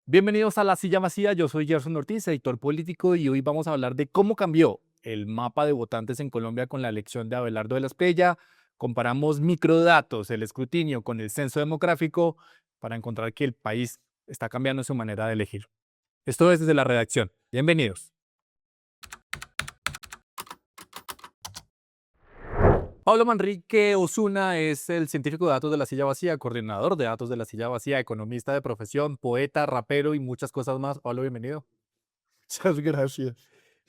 Bienvenidos a La Silla Vacía, yo soy Gerson Ortiz, editor político, y hoy vamos a hablar de cómo cambió el mapa de votantes en Colombia con la elección de Abelardo de la Espriella. Comparamos microdatos, el escrutinio con el censo demográfico para encontrar que el país está cambiando su manera de elegir. Esto es desde la redacción. Bienvenidos. Pablo Manrique Osuna es el científico de datos de La Silla Vacía, coordinador de datos de La Silla Vacía, economista de profesión, poeta, rapero y muchas cosas más. Pablo, bienvenido. Muchas gracias.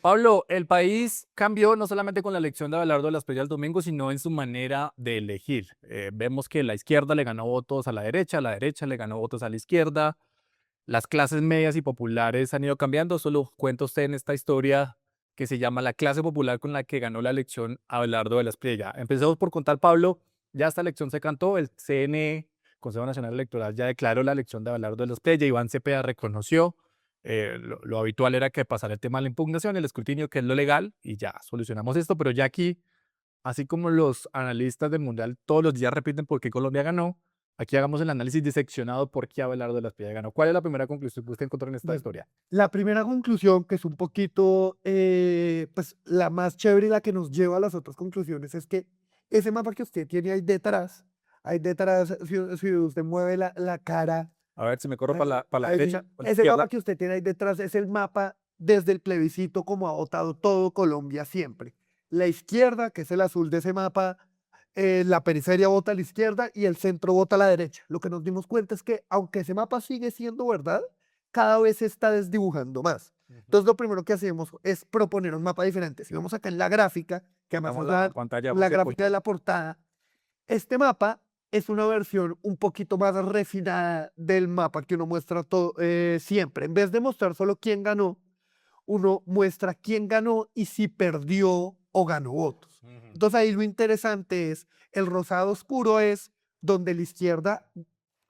Pablo, el país cambió no solamente con la elección de Abelardo de la Espriella el domingo, sino en su manera de elegir. Vemos que la izquierda le ganó votos a la derecha le ganó votos a la izquierda. Las clases medias y populares han ido cambiando. Solo cuenta usted en esta historia que se llama la clase popular con la que ganó la elección Abelardo de la Espriella. Empecemos por contar, Pablo, ya esta elección se cantó, el CNE, Consejo Nacional Electoral, ya declaró la elección de Abelardo de la Espriella, Iván Cepeda reconoció. Lo habitual era que pasara el tema de la impugnación, el escrutinio, que es lo legal, y ya solucionamos esto, pero ya aquí, así como los analistas del Mundial todos los días repiten por qué Colombia ganó, aquí hagamos el análisis diseccionado por qué Abelardo de la Espriella ganó. ¿Cuál es la primera conclusión que usted encontró en esta Bueno, historia? la primera conclusión, que es un poquito, pues la más chévere y la que nos lleva a las otras conclusiones, es que ese mapa que usted tiene ahí detrás, si usted mueve la cara, A ver si me corro ahí, para la ahí sí, derecha, para la ese mapa izquierda. que usted tiene ahí detrás es el mapa desde el plebiscito como ha votado todo Colombia siempre. La izquierda, que es el azul de ese mapa, la periferia vota a la izquierda y el centro vota a la derecha. Lo que nos dimos cuenta es que aunque ese mapa sigue siendo verdad, cada vez se está desdibujando más. Ujú. Entonces lo primero que hacemos es proponer un mapa diferente. Si vemos acá en la gráfica, que además Damos es la pantalla la porque voy. gráfica de la portada, este mapa es una versión un poquito más refinada del mapa que uno muestra todo, siempre. En vez de mostrar solo quién ganó, uno muestra quién ganó y si perdió o ganó votos. Ujú. Entonces ahí lo interesante es, el rosado oscuro es donde la izquierda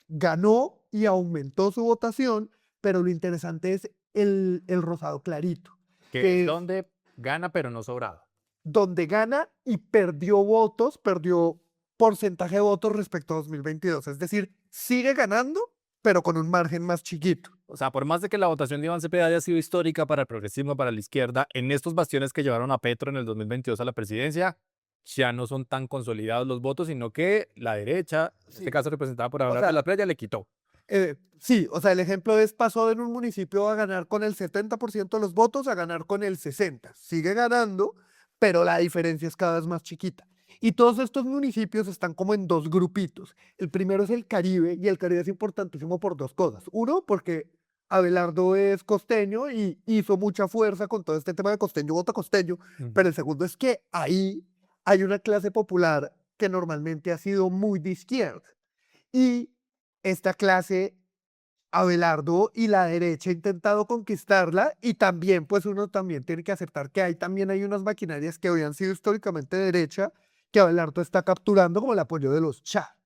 ganó y aumentó su votación, pero lo interesante es el rosado clarito, Que es que es donde gana pero no sobrado. donde gana y perdió votos, perdió porcentaje de votos respecto a 2022. Es decir, sigue ganando, pero con un margen más chiquito. O sea, por más de que la votación de Iván Cepeda haya sido histórica para el progresismo, para la izquierda, en estos bastiones que llevaron a Petro en el 2022 a la presidencia, ya no son tan consolidados los votos, sino que la derecha, en este Sí. caso representada por O Abelardo de sea, la Espriella, le quitó. sí, o sea, el ejemplo es, pasó en un municipio a ganar con el 70% de los votos a ganar con el 60%. Sigue ganando, pero la diferencia es cada vez más chiquita. Y todos estos municipios están como en dos grupitos. El primero es el Caribe, y el Caribe es importantísimo por dos cosas. Uno, porque Abelardo es costeño y hizo mucha fuerza con todo este tema de costeño, vota costeño. Ujú. Pero el segundo es que ahí hay una clase popular que normalmente ha sido muy de izquierda. Y esta clase, Abelardo y la derecha ha intentado conquistarla, y también pues uno también tiene que aceptar que también hay unas maquinarias que hoy han sido históricamente de derecha que Abelardo está capturando, como el apoyo de los Chá.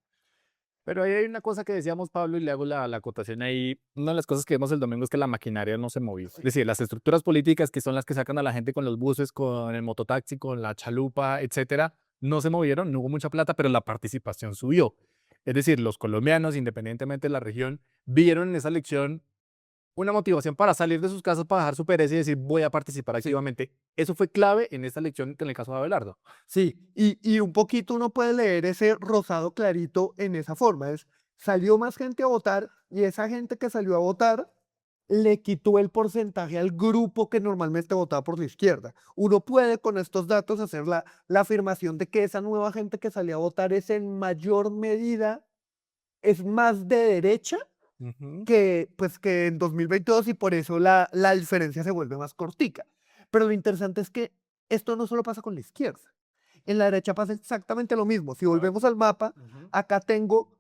Pero ahí hay una cosa que decíamos, Pablo, y le hago la acotación ahí. Una de las cosas que vimos el domingo es que la maquinaria no se movió. Es Sí. decir, las estructuras políticas que son las que sacan a la gente con los buses, con el mototaxi, con la chalupa, etcétera, no se movieron, no hubo mucha plata, pero la participación subió. Es decir, los colombianos, independientemente de la región, vieron en esa elección una motivación para salir de sus casas, para dejar su pereza y decir, voy a participar Sí. activamente. Eso fue clave en esta elección, en el caso de Abelardo. Sí, y un poquito uno puede leer ese rosado clarito en esa forma. Es, salió más gente a votar, y esa gente que salió a votar le quitó el porcentaje al grupo que normalmente votaba por la izquierda. Uno puede con estos datos hacer la afirmación de que esa nueva gente que salió a votar es en mayor medida, es más de derecha Ujú. que, pues, que en 2022, y por eso la diferencia se vuelve más cortica. Pero lo interesante es que esto no solo pasa con la izquierda. En la derecha pasa exactamente lo mismo. Si A ver. volvemos al mapa, Ujú. acá tengo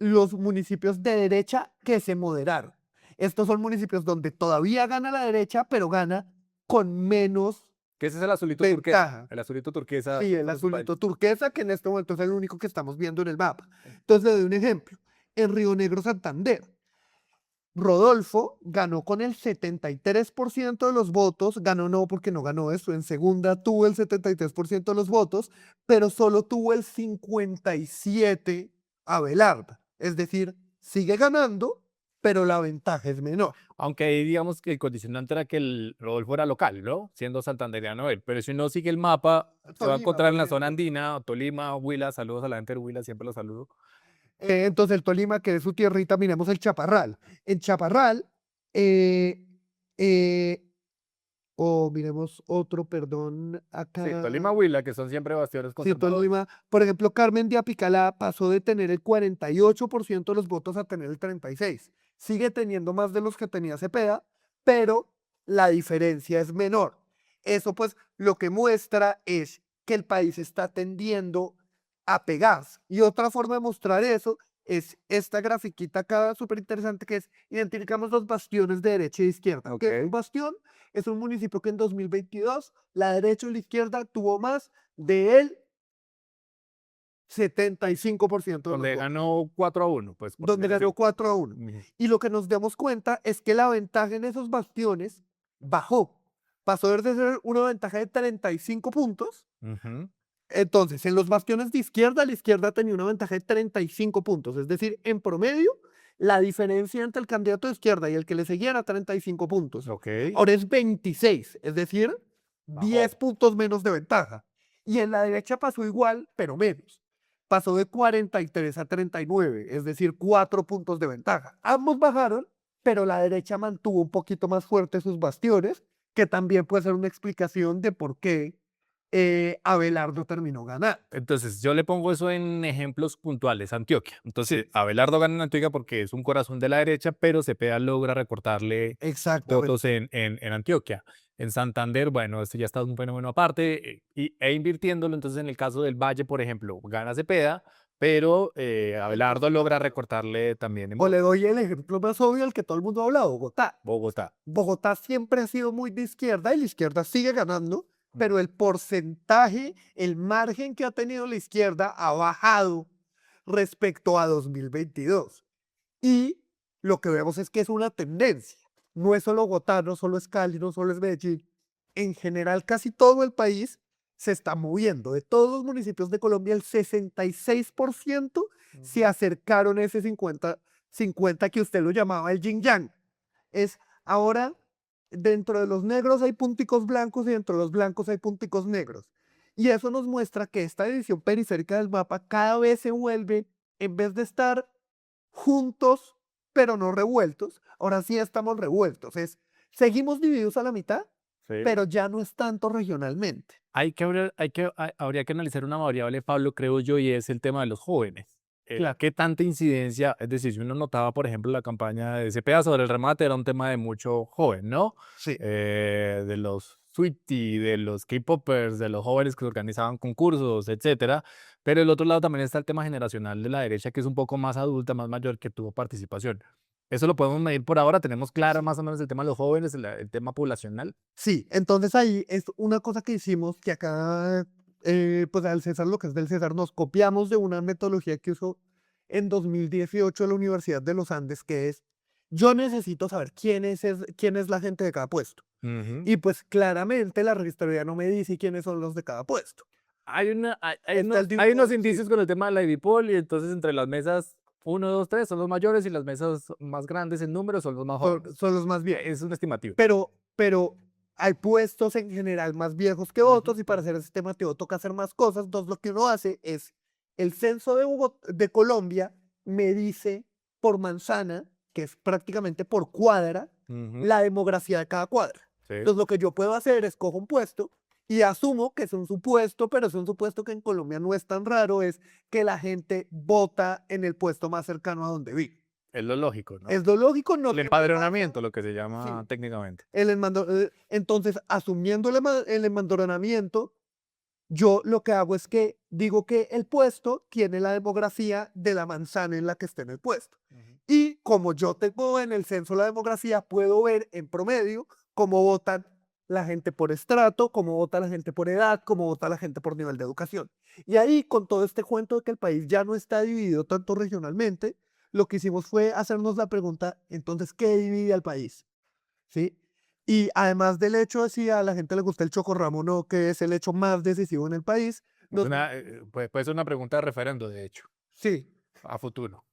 los municipios de derecha que se moderaron. Estos son municipios donde todavía gana la derecha, pero gana con menos Que ese es el azulito turquesa. ventaja. El azulito turquesa Sí, el son esos azulito países. turquesa, que en este momento es el único que estamos viendo en el mapa. Entonces le doy un ejemplo. En Río Negro, Santander, Rodolfo ganó con el 73% de los votos, ganó no porque no ganó eso, en segunda tuvo el 73% de los votos, pero solo tuvo el 57% Abelardo. Es decir, sigue ganando, pero la ventaja es menor. Aunque ahí digamos que el condicionante era que el Rodolfo era local, ¿no? Siendo santandereano él. Pero si uno sigue el mapa, se va a Tolima, encontrar por en la zona ejemplo. andina, Tolima, Huila, saludos a la gente de Huila, siempre los saludo. Entonces el Tolima, que es su tierrita, miremos el Chaparral. En Chaparral, eh, eh, o miremos otro, perdón, Sí, Tolima, acá. Huila, que son siempre bastiones Sí, conservadores. Tolima. Por ejemplo, Carmen de Apicalá pasó de tener el 48% de los votos a tener el 36%. Sigue teniendo más de los que tenía Cepeda, pero la diferencia es menor. Eso pues lo que muestra es que el país está tendiendo a pegarse. Y otra forma de mostrar eso es esta grafiquita acá súper interesante que es identificamos los bastiones de derecha y de izquierda. ¿Qué es un Ok. bastión? Es un municipio que en 2022 la derecha y la izquierda tuvo más de él 75% de los Donde votos, ganó 4-1, pues por donde decirlo ganó así. 4-1. Ujú. Y lo que nos damos cuenta es que la ventaja en esos bastiones bajó. Pasó de ser una ventaja de 35 puntos. Ujú. Entonces, en los bastiones de izquierda, la izquierda tenía una ventaja de 35 puntos. Es decir, en promedio, la diferencia entre el candidato de izquierda y el que le seguía era 35 puntos. Ok. Ahora es 26, es decir, 10 Bajó. puntos menos de ventaja. Y en la derecha pasó igual, pero menos. Pasó de 43 a 39, es decir, 4 puntos de ventaja. Ambos bajaron, pero la derecha mantuvo un poquito más fuerte sus bastiones, que también puede ser una explicación de por qué Abelardo terminó ganando. Entonces, yo le pongo eso en ejemplos puntuales, Antioquia. Entonces, Sí, Abelardo gana en Antioquia porque es un corazón de la derecha, pero Cepeda logra recortarle exactamente. votos en Antioquia. En Santander, bueno, esto ya está un fenómeno aparte, e invirtiéndolo, entonces en el caso del Valle, por ejemplo, gana Cepeda, pero Abelardo logra recortarle también en O le votos. doy el ejemplo más obvio al que todo el mundo ha hablado, Bogotá. Bogotá. Bogotá siempre ha sido muy de izquierda y la izquierda sigue ganando, Mm. pero el porcentaje, el margen que ha tenido la izquierda ha bajado respecto a 2022. Y lo que vemos es que es una tendencia. No es solo Bogotá, no solo es Cali, no solo es Medellín. En general, casi todo el país se está moviendo. De todos los municipios de Colombia, el 66% se Ujú. acercaron a ese 50 que usted lo llamaba el yin yang. Es ahora, dentro de los negros hay punticos blancos y dentro de los blancos hay punticos negros. Y eso nos muestra que esta división periférica del mapa cada vez se vuelve, en vez de estar juntos, pero no revueltos. Ahora sí estamos revueltos. Seguimos divididos a la mitad, Sí. pero ya no es tanto regionalmente. Habría que analizar una variable, Pablo, creo yo, y es el tema de los jóvenes. Claro. ¿Qué tanta incidencia? Es decir, si uno notaba, por ejemplo, la campaña de Cepeda sobre el remate, era un tema de mucho joven, ¿no? Sí. De los Sweetie, de los K-popers, de los jóvenes que organizaban concursos, etcétera. Pero el otro lado también está el tema generacional de la derecha, que es un poco más adulta, más mayor, que tuvo participación. Eso lo podemos medir por ahora. Tenemos claro Sí. más o menos el tema de los jóvenes, el tema poblacional. Sí, entonces ahí es una cosa que hicimos que acá, pues al César lo que es del César, nos copiamos de una metodología que usó en 2018 la Universidad de los Andes, que es, yo necesito saber quién es la gente de cada puesto. Ujú. Y pues claramente la registraduría no me dice quiénes son los de cada puesto. Está el de Hay unos sí, indicios con el tema de la IDIPOL y entonces entre las mesas 1, 2, 3 son los mayores y las mesas más grandes en número son los más jóvenes. son los más viejos. Es un estimativo. Pero hay puestos en general más viejos que Ujú. otros y para hacer ese estimativo toca hacer más cosas. Entonces lo que uno hace es, el censo de Colombia me dice por manzana, que es prácticamente por cuadra, Ujú. la demografía de cada cuadra. Sí. Entonces lo que yo puedo hacer es cojo un puesto y asumo que es un supuesto, pero es un supuesto que en Colombia no es tan raro, es que la gente vota en el puesto más cercano a donde vive. Es lo lógico, ¿no? Es lo lógico, no El siempre pasa. empadronamiento, lo que se llama Sí, técnicamente. entonces, asumiendo el empadronamiento, yo lo que hago es que digo que el puesto tiene la demografía de la manzana en la que esté en el puesto. Ujú. Y como yo tengo en el censo la demografía, puedo ver en promedio cómo votan la gente por estrato, cómo vota la gente por edad, cómo vota la gente por nivel de educación. Y ahí, con todo este cuento de que el país ya no está dividido tanto regionalmente, lo que hicimos fue hacernos la pregunta, entonces, ¿qué divide al país? ¿Sí? Y además del hecho de si a la gente le gusta el chocorramo o no, que es el hecho más decisivo en el país, Puede ser una pregunta de referendo, de hecho, sí, a futuro.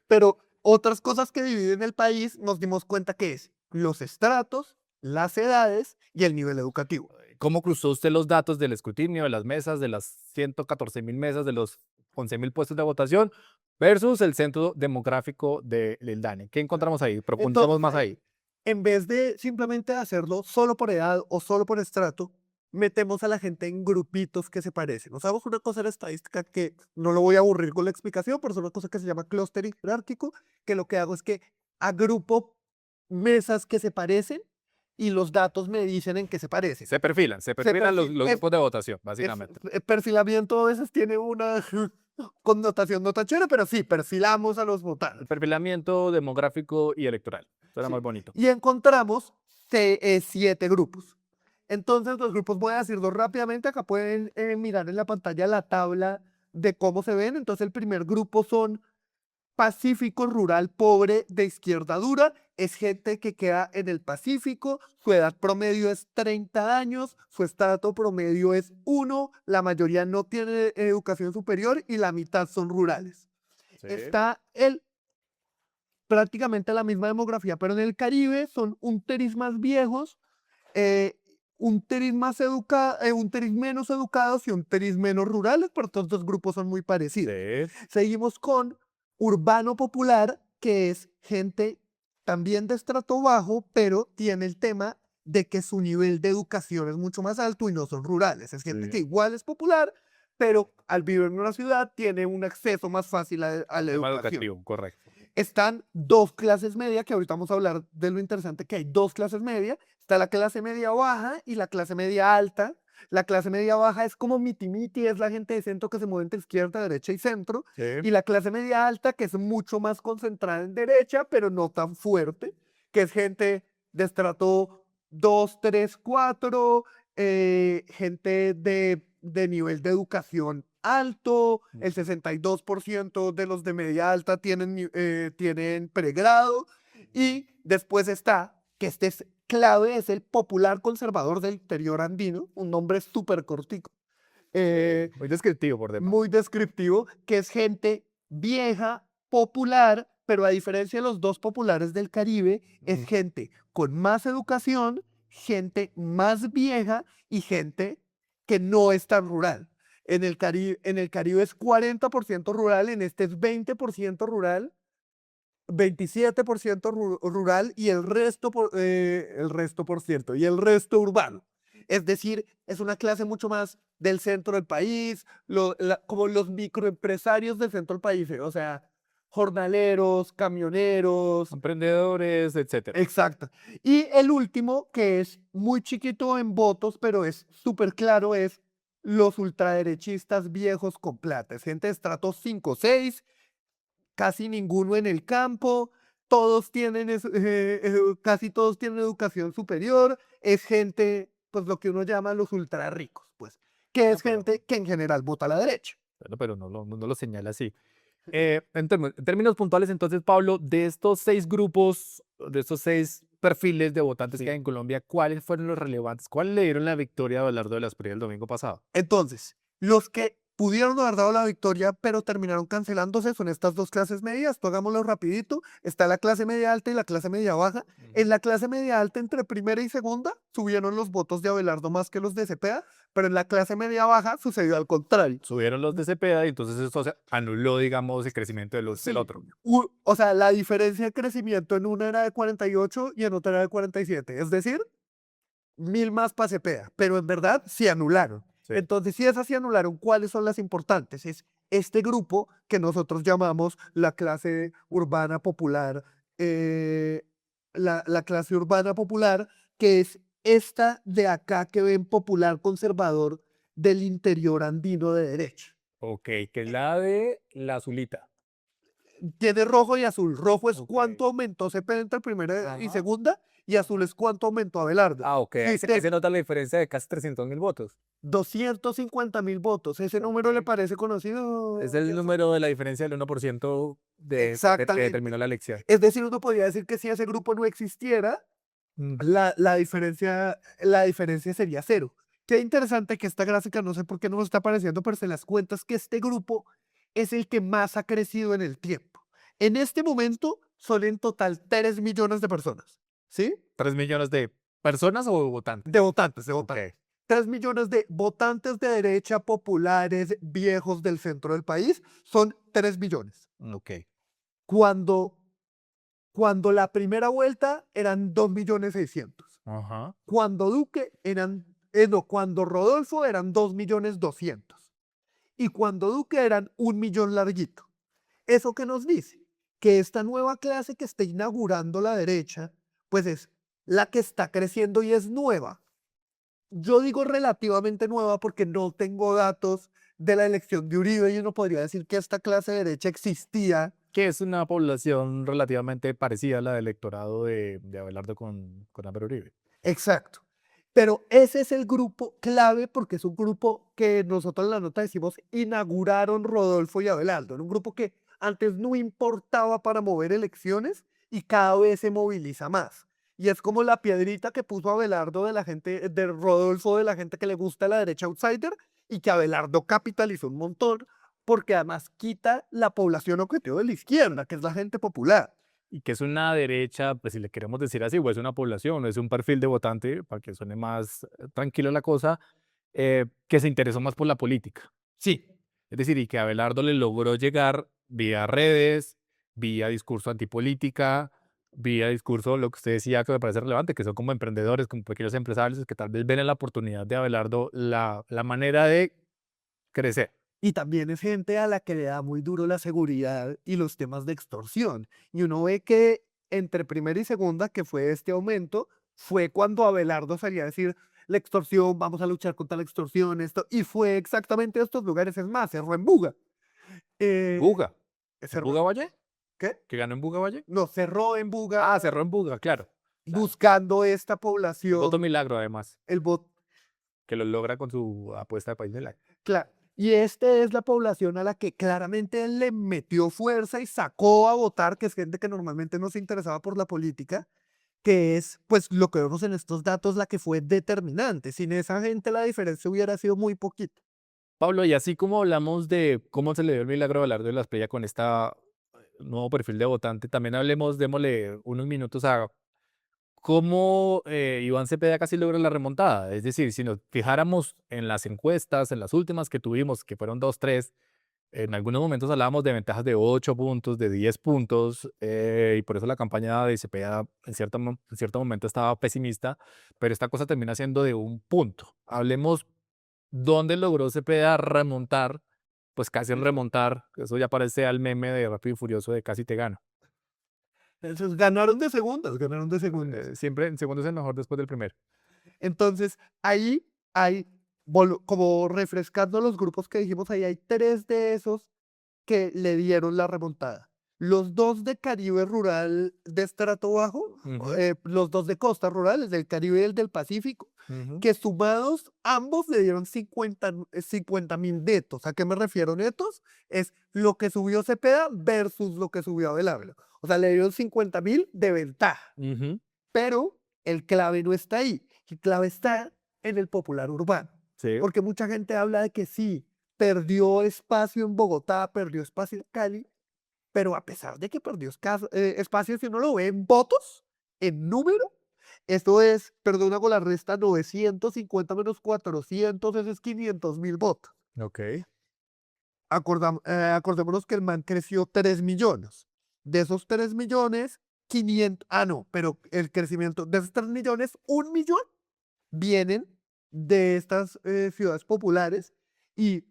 pero Otras cosas que dividen el país nos dimos cuenta que es los estratos, las edades y el nivel educativo. ¿Cómo cruzó usted los datos del escrutinio, de las mesas, de las 114.000 mesas, de los 11.000 puestos de votación versus el centro demográfico del DANE? ¿Qué encontramos ahí? Profundicemos Entonces, más ahí. en vez de simplemente hacerlo solo por edad o solo por estrato, metemos a la gente en grupitos que se parecen. Usamos una cosa en estadística que no lo voy a aburrir con la explicación, pero es una cosa que se llama clustering jerárquico, que lo que hago es que agrupo mesas que se parecen y los datos me dicen en qué se parecen. Se perfilan los perfi- grupos de votación, es- básicamente. perfilamiento a veces tiene una connotación no tan chévere, pero sí, perfilamos a los votantes. El perfilamiento demográfico y electoral. Suena Sí. muy bonito. Y encontramos 7 grupos. Entonces, los grupos voy a decirlos rápidamente. Acá pueden mirar en la pantalla la tabla de cómo se ven. Entonces, el primer grupo son Pacífico rural pobre de izquierda dura. Es gente que queda en el Pacífico. Su edad promedio es 30 años. Su estrato promedio es 1. La mayoría no tiene educación superior y la mitad son rurales. Sí. Está prácticamente la misma demografía, pero en el Caribe son un tris más viejos, un tris un tris menos educados y un tris menos rurales, pero estos dos grupos son muy parecidos. Sí. Seguimos con urbano popular, que es gente también de estrato bajo, pero tiene el tema de que su nivel de educación es mucho más alto y no son rurales. Es gente Sí. que igual es popular, pero al vivir en una ciudad tiene un acceso más fácil a la Tema educación. educativo, correcto. Están dos clases medias, que ahorita vamos a hablar de lo interesante que hay dos clases medias. Está la clase media baja y la clase media alta. La clase media baja es como miti-miti, es la gente de centro que se mueve entre izquierda, derecha y centro. Sí. Y la clase media alta, que es mucho más concentrada en derecha, pero no tan fuerte, que es gente de estrato 2, 3, 4, gente de nivel de educación alto. El 62% de los de media alta tienen pregrado. Y después está, que este es clave, es el popular conservador del interior andino, un nombre súper cortico, Muy descriptivo por demás. muy descriptivo, que es gente vieja, popular, pero a diferencia de los dos populares del Caribe, es gente con más educación, gente más vieja y gente que no es tan rural. En el Caribe es 40% rural, en este es 20% rural, 27% rural y y el resto urbano. Es decir, es una clase mucho más del centro del país, como los microempresarios del centro del país, o sea, jornaleros, camioneros. Emprendedores, etcétera. Exacto. Y el último, que es muy chiquito en votos, pero es súper claro, es los ultraderechistas viejos con plata. Es gente de estrato 5, 6, casi ninguno en el campo, casi todos tienen educación superior, es gente, pues lo que uno llama los ultra ricos, pues, que es pero- gente que en general vota a la derecha. Bueno, pero no lo señala así. En términos puntuales, entonces, Pablo, de estos 6 grupos, de estos 6 perfiles de votantes Sí. que hay en Colombia, ¿cuáles fueron los relevantes? ¿Cuáles le dieron la victoria a Abelardo de la Espriella el domingo pasado? Entonces, los que pudieron haber dado la victoria, pero terminaron cancelándose, son estas dos clases medias. Tú hagámoslo rapidito. Está la clase media alta y la clase media baja. En la clase media alta, entre primera y segunda, subieron los votos de Abelardo más que los de Cepeda, pero en la clase media baja sucedió al contrario. Subieron los de Cepeda y entonces esto se anuló, digamos, el crecimiento del Sí. otro. O sea, la diferencia de crecimiento en una era de 48 y en otra era de 47. Es decir, 1000 más para Cepeda, pero en verdad sí anularon. Sí. Entonces, si esas sí anularon, ¿cuáles son las importantes? Es este grupo que nosotros llamamos la clase urbana popular, la clase urbana popular, que es esta de acá que ven popular conservador del interior andino de derecha. Ok, que es la de la azulita. Tiene rojo y azul. Rojo es Ok. cuánto aumentó Cepeda entre primera y Ajá. segunda, y azul es cuánto aumentó Abelardo. Ah, ok. Sí, Ahí se nota la diferencia de casi 300.000 votos. 250.000 votos. ¿Ese número le Ok. parece conocido? Es el número de la diferencia del 1% que Exactamente. determinó la elección. Es decir, uno podría decir que si ese grupo no existiera, la diferencia sería cero. Qué interesante que esta gráfica, no sé por qué no nos está apareciendo, pero se las cuentas que este grupo es el que más ha crecido en el tiempo. En este momento son en total 3 millones de personas, ¿sí? 3 millones de personas o votantes. De votantes, de Ok. votantes. 3 millones de votantes de derecha, populares, viejos del centro del país, son 3 millones. Ok. Cuando, cuando la primera vuelta eran 2.600.000. Ajá. Cuando Duque eran, no, cuando Rodolfo eran 2.200.000. Y cuando Duque eran 1 millón larguito. ¿Eso qué nos dice? Que esta nueva clase que está inaugurando la derecha, pues es la que está creciendo y es nueva. Yo digo relativamente nueva porque no tengo datos de la elección de Uribe y uno podría decir que esta clase de derecha existía. Que es una población relativamente parecida a la del electorado de Abelardo con Álvaro Uribe. Exacto. Pero ese es el grupo clave porque es un grupo que nosotros en la nota decimos inauguraron Rodolfo y Abelardo. Era un grupo que antes no importaba para mover elecciones y cada vez se moviliza más. Y es como la piedrita que puso Abelardo de la gente, de Rodolfo, de la gente que le gusta la derecha outsider y que Abelardo capitalizó un montón porque además quita la población objetivo de la izquierda, que es la gente popular. Y que es una derecha, pues si le queremos decir así, o es una población, o es un perfil de votante, para que suene más tranquilo la cosa, que se interesó más por la política. Sí, Es decir, y que Abelardo le logró llegar vía redes, vía discurso antipolítica, vía discurso, lo que usted decía que me parece relevante, que son como emprendedores, como pequeños empresarios, que tal vez ven en la oportunidad de Abelardo la manera de crecer. y también es gente a la que le da muy duro la seguridad y los temas de extorsión. Y uno ve que entre primera y segunda, que fue este aumento, fue cuando Abelardo salía a decir la extorsión, vamos a luchar contra la extorsión, esto, y fue exactamente estos lugares, es más, cerró en Buga. Eh, Buga. ¿En cerró, Buga Valle? ¿qué? ¿Que ganó en Buga Valle? No, cerró en Buga Ah, cerró en Buga, claro. Claro. buscando esta El voto población, milagro, además, el voto. que lo logra con su apuesta de país del año. Claro. Y este es la población a la que claramente él le metió fuerza y sacó a votar, que es gente que normalmente no se interesaba por la política, que es, pues, lo que vemos en estos datos, la que fue determinante. Sin esa gente la diferencia hubiera sido muy poquita. Pablo, y así como hablamos de cómo se le dio el milagro a Abelardo de la Espriella con este nuevo perfil de votante, también hablemos, démosle unos minutos a cómo Iván Cepeda casi logra la remontada. Es decir, si nos fijáramos en las encuestas, en las últimas que tuvimos, que fueron 2, 3, en algunos momentos hablábamos de ventajas de 8 puntos, de 10 puntos, y por eso la campaña de Cepeda en cierto momento estaba pesimista, pero esta cosa termina siendo de un punto. Hablemos dónde logró Cepeda remontar, pues casi remontar, eso ya parece al meme de Rápido y Furioso de casi te gano. Entonces, ganaron de segundas, ganaron de segundas. Siempre en segundo es el mejor después del primero. Entonces, ahí hay, como refrescando los grupos que dijimos, ahí hay 3 de esos que le dieron la remontada. Los 2 de Caribe rural de estrato bajo, Ujú, los 2 de costa rural, el del Caribe y el del Pacífico, ujú. que sumados ambos le dieron 50.000 netos. ¿A qué me refiero netos? Es lo que subió Cepeda versus lo que subió Abelardo. O sea, le dieron 50.000 de ventaja, Ujú. pero el clave no está ahí. El clave está en el popular urbano. Sí. Porque mucha gente habla de que sí, perdió espacio en Bogotá, perdió espacio en Cali, pero a pesar de que perdió espacio, si uno lo ve en votos, en número, esto es, perdona con la resta, 950 menos 400, eso es 500.000 votos. Ok. Acordémonos que el man creció 3 millones. De esos 3 millones, 500, no, pero el crecimiento de esos 3 millones, 1 millón vienen de estas ciudades populares y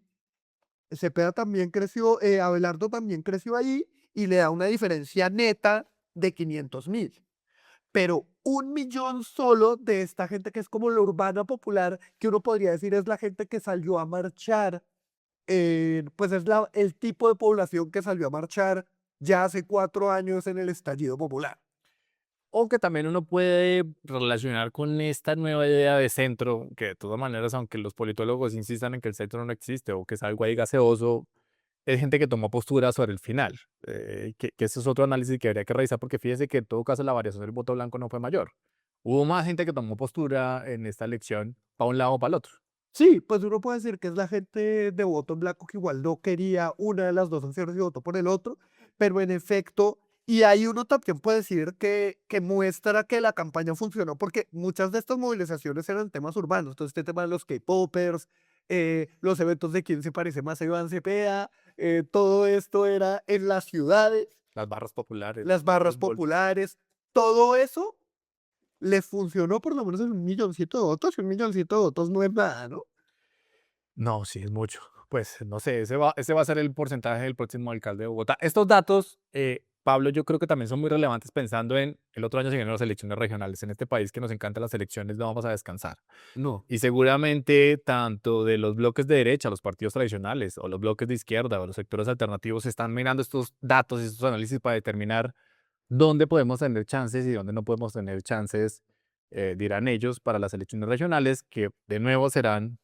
Cepeda también creció, Abelardo también creció ahí y le da una diferencia neta de 500.000. Pero 1 millón solo de esta gente que es como la urbana popular, que uno podría decir es la gente que salió a marchar, pues es el tipo de población que salió a marchar ya hace 4 años en el estallido popular. O que también uno puede relacionar con esta nueva idea de centro, que de todas maneras, aunque los politólogos insistan en que el centro no existe o que es algo ahí gaseoso, es gente que tomó postura sobre el final. Que ese es otro análisis que habría que revisar porque fíjese que en todo caso la variación del voto blanco no fue mayor. Hubo más gente que tomó postura en esta elección para un lado o para el otro. Sí, pues uno puede decir que es la gente de voto en blanco que igual no quería una de las dos opciones y votó por el otro, pero en efecto, y ahí uno también puede decir que muestra que la campaña funcionó, porque muchas de estas movilizaciones eran temas urbanos. Entonces, este tema de los K-popers, los eventos de quién se parece más a Iván Cepeda, todo esto era en las ciudades, Las barras populares, las barras fútbol. populares, todo eso le funcionó por lo menos en 1.000.000 de votos, y 1.000.000 de votos no es nada, ¿no? No, sí, es mucho. Pues no sé, ese va a ser el porcentaje del próximo alcalde de Bogotá. Estos datos, Pablo, yo creo que también son muy relevantes pensando en el otro año se vienen las elecciones regionales. En este país que nos encantan las elecciones, no vamos a descansar. No. Y seguramente tanto de los bloques de derecha, los partidos tradicionales, o los bloques de izquierda, o los sectores alternativos, están mirando estos datos y estos análisis para determinar dónde podemos tener chances y dónde no podemos tener chances, dirán ellos, para las elecciones regionales, que de nuevo serán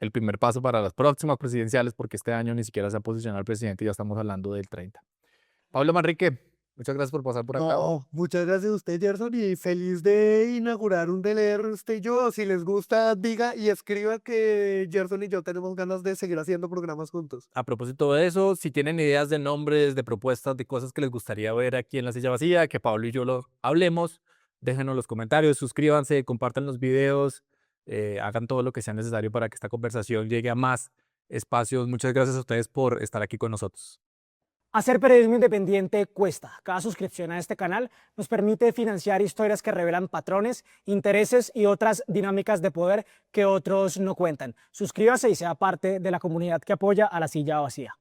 el primer paso para las próximas presidenciales, porque este año ni siquiera se ha posicionado el presidente y ya estamos hablando del 30. Pablo Manrique, muchas gracias por pasar por acá. No, muchas gracias a usted, Gerson, y feliz de inaugurar un DLR usted y yo. Si les gusta, diga y escriba que Gerson y yo tenemos ganas de seguir haciendo programas juntos. A propósito de eso, si tienen ideas de nombres, de propuestas, de cosas que les gustaría ver aquí en La Silla Vacía, que Pablo y yo lo hablemos, déjenos los comentarios, suscríbanse, compartan los videos, hagan todo lo que sea necesario para que esta conversación llegue a más espacios. Muchas gracias a ustedes por estar aquí con nosotros. Hacer periodismo independiente cuesta. Cada suscripción a este canal nos permite financiar historias que revelan patrones, intereses y otras dinámicas de poder que otros no cuentan. Suscríbase y sea parte de la comunidad que apoya a La Silla Vacía.